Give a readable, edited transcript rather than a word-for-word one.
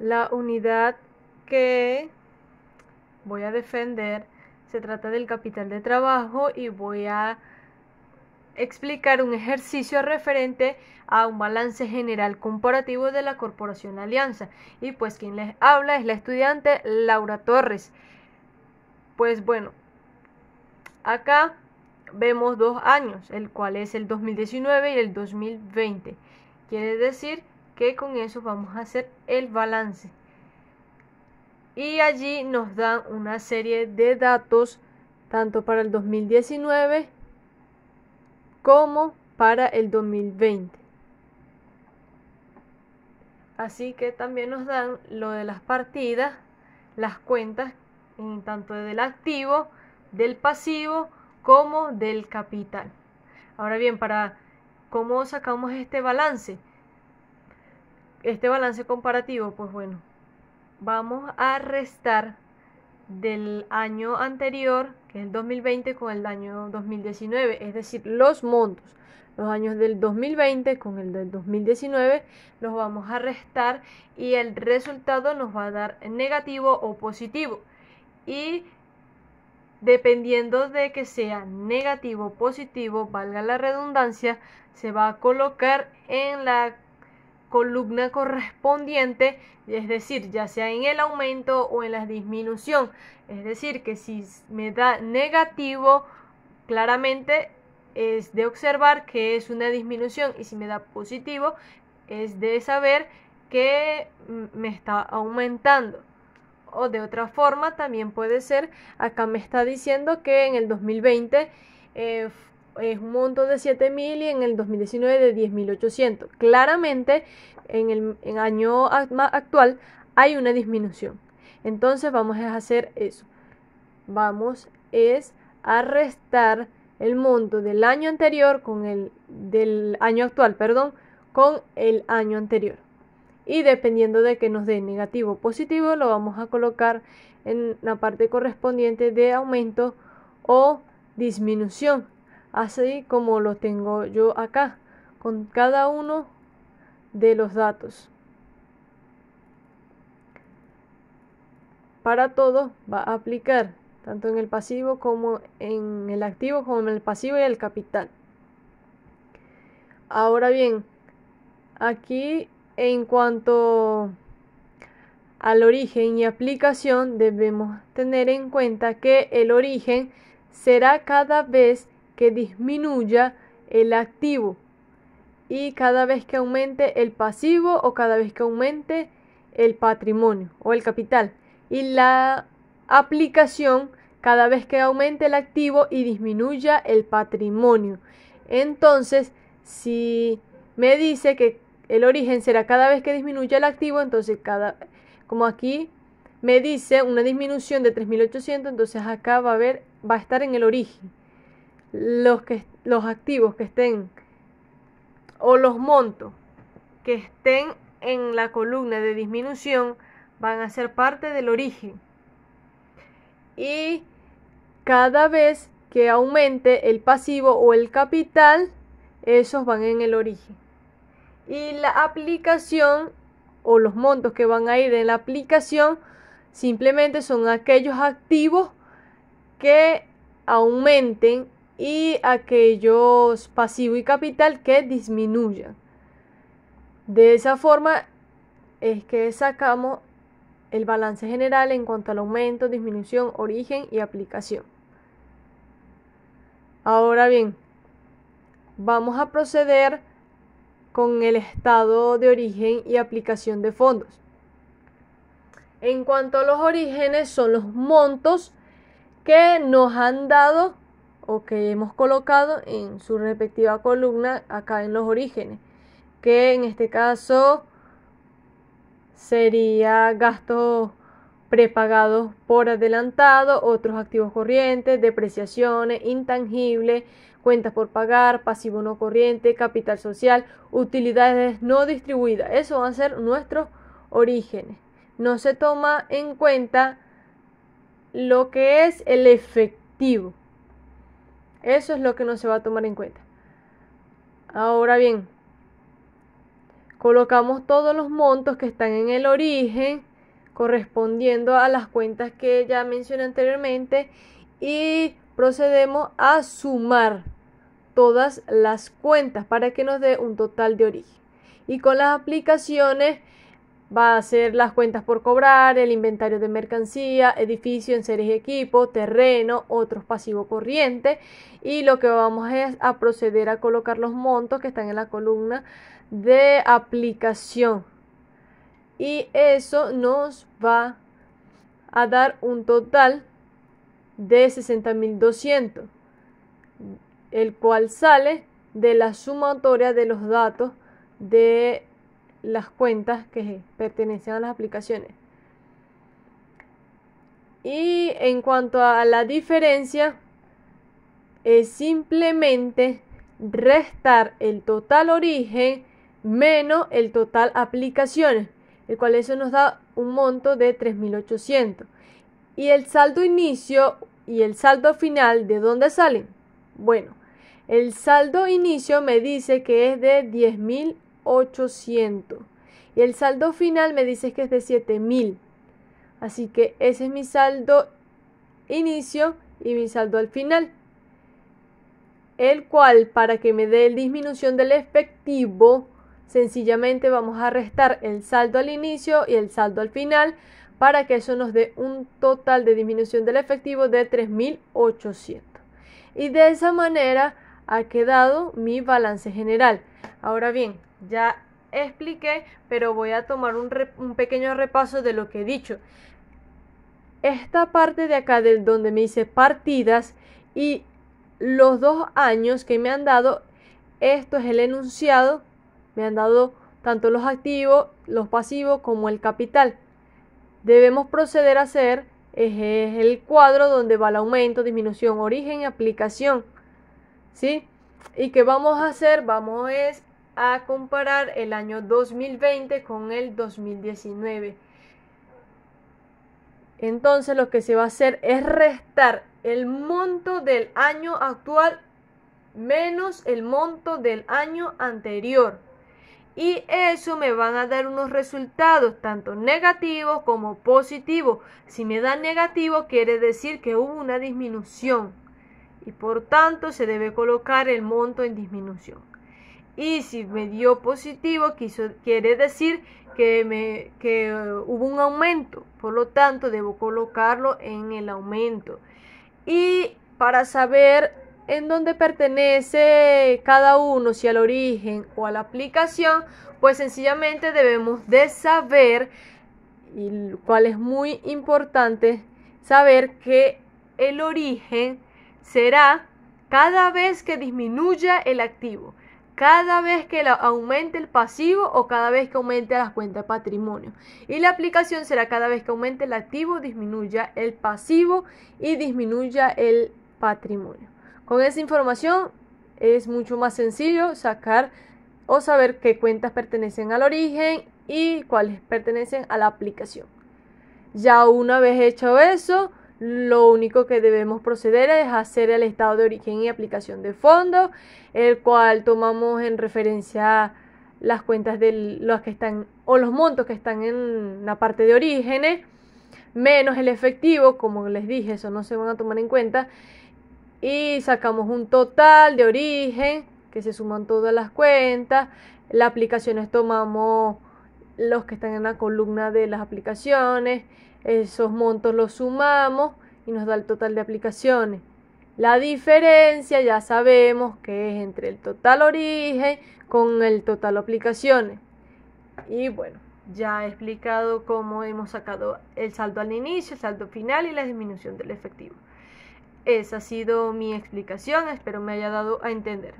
La unidad que voy a defender se trata del capital de trabajo y voy a explicar un ejercicio referente a un balance general comparativo de la Corporación Alianza. Y pues quien les habla es la estudiante Laura Torres. Pues bueno, acá vemos 2 años, el cual es el 2019 y el 2020. Quiere decir que con eso vamos a hacer el balance. Y allí nos dan una serie de datos tanto para el 2019 como para el 2020. Así que también nos dan lo de las partidas, las cuentas, tanto del activo, del pasivo, como del capital. Ahora bien, para cómo sacamos este balance comparativo, pues bueno, vamos a restar del año anterior, que es el 2020, con el año 2019, es decir, los montos. Los años del 2020 con el del 2019 los vamos a restar y el resultado nos va a dar negativo o positivo. Y dependiendo de que sea negativo o positivo, valga la redundancia, se va a colocar en la columna correspondiente, es decir, ya sea en el aumento o en la disminución. Es decir, que si me da negativo, claramente es de observar que es una disminución, y si me da positivo, es de saber que me está aumentando. O de otra forma también puede ser, acá me está diciendo que en el 2020 es un monto de 7.000 y en el 2019 de 10.800. Claramente en el año actual hay una disminución. Entonces vamos a hacer eso. Vamos a restar el monto del año anterior con el del año actual, perdón, con el año anterior. Y dependiendo de que nos dé negativo o positivo, lo vamos a colocar en la parte correspondiente de aumento o disminución, así como lo tengo yo acá, con cada uno de los datos. Para todo va a aplicar, tanto en el pasivo como en el activo, como en el pasivo y el capital. Ahora bien, aquí en cuanto al origen y aplicación, debemos tener en cuenta que el origen será cada vez que disminuya el activo y cada vez que aumente el pasivo o cada vez que aumente el patrimonio o el capital, y la aplicación cada vez que aumente el activo y disminuya el patrimonio. Entonces, si me dice que el origen será cada vez que disminuya el activo, entonces como aquí me dice una disminución de 3.800, entonces acá va a estar en el origen. Los activos que estén o los montos que estén en la columna de disminución van a ser parte del origen. Y cada vez que aumente el pasivo o el capital, esos van en el origen. Y la aplicación o los montos que van a ir en la aplicación simplemente son aquellos activos que aumenten y aquellos pasivo y capital que disminuyan. De esa forma es que sacamos el balance general en cuanto al aumento, disminución, origen y aplicación. Ahora bien, vamos a proceder con el estado de origen y aplicación de fondos. En cuanto a los orígenes, son los montos que nos han dado o que hemos colocado en su respectiva columna acá en los orígenes, que en este caso sería gastos prepagados por adelantado, otros activos corrientes, depreciaciones, intangibles, cuentas por pagar, pasivo no corriente, capital social, utilidades no distribuidas. Eso van a ser nuestros orígenes. No se toma en cuenta lo que es el efectivo. Eso es lo que no se va a tomar en cuenta. Ahora bien, colocamos todos los montos que están en el origen, correspondiendo a las cuentas que ya mencioné anteriormente, y procedemos a sumar todas las cuentas para que nos dé un total de origen. Y con las aplicaciones va a ser las cuentas por cobrar, el inventario de mercancía, edificio, enseres y equipo, terreno, otros pasivos corrientes, y lo que vamos es a proceder a colocar los montos que están en la columna de aplicación, y eso nos va a dar un total de 60.200, el cual sale de la sumatoria de los datos de las cuentas que pertenecen a las aplicaciones. Y en cuanto a la diferencia, es simplemente restar el total origen menos el total aplicaciones, el cual eso nos da un monto de 3.800. Y el saldo inicio y el saldo final, ¿de dónde salen? Bueno, el saldo inicio me dice que es de 10.800 y el saldo final me dice que es de 7.000. Así que ese es mi saldo inicio y mi saldo al final, el cual, para que me dé disminución del efectivo, sencillamente vamos a restar el saldo al inicio y el saldo al final para que eso nos dé un total de disminución del efectivo de 3.800. Y de esa manera ha quedado mi balance general. Ahora bien, ya expliqué, pero voy a tomar un pequeño repaso de lo que he dicho. Esta parte de acá, de donde me dice partidas y los 2 años que me han dado, esto es el enunciado. Me han dado tanto los activos, los pasivos como el capital. Debemos proceder a hacer es el cuadro donde va el aumento, disminución, origen y aplicación, ¿sí? ¿Y qué vamos a hacer? Vamos a comparar el año 2020 con el 2019. Entonces lo que se va a hacer es restar el monto del año actual menos el monto del año anterior. Y eso me van a dar unos resultados tanto negativos como positivos. Si me da negativo, quiere decir que hubo una disminución y por tanto se debe colocar el monto en disminución. Y si me dio positivo, quiere decir que hubo un aumento, por lo tanto debo colocarlo en el aumento. Y para saber en dónde pertenece cada uno, si al origen o a la aplicación, pues sencillamente debemos de saber, y cual es muy importante, saber que el origen será cada vez que disminuya el activo, cada vez que aumente el pasivo o cada vez que aumente las cuentas de patrimonio. Y la aplicación será cada vez que aumente el activo, disminuya el pasivo y disminuya el patrimonio. Con esa información es mucho más sencillo sacar o saber qué cuentas pertenecen al origen y cuáles pertenecen a la aplicación. Ya una vez hecho eso, lo único que debemos proceder es hacer el estado de origen y aplicación de fondos, el cual tomamos en referencia las cuentas de los que están o los montos que están en la parte de orígenes, menos el efectivo. Como les dije, eso no se van a tomar en cuenta, y sacamos un total de origen que se suman todas las cuentas. Las aplicaciones tomamos los que están en la columna de las aplicaciones, esos montos los sumamos y nos da el total de aplicaciones. La diferencia ya sabemos que es entre el total origen con el total aplicaciones. Y bueno, ya he explicado cómo hemos sacado el saldo al inicio, el saldo final y la disminución del efectivo. Esa ha sido mi explicación, espero me haya dado a entender.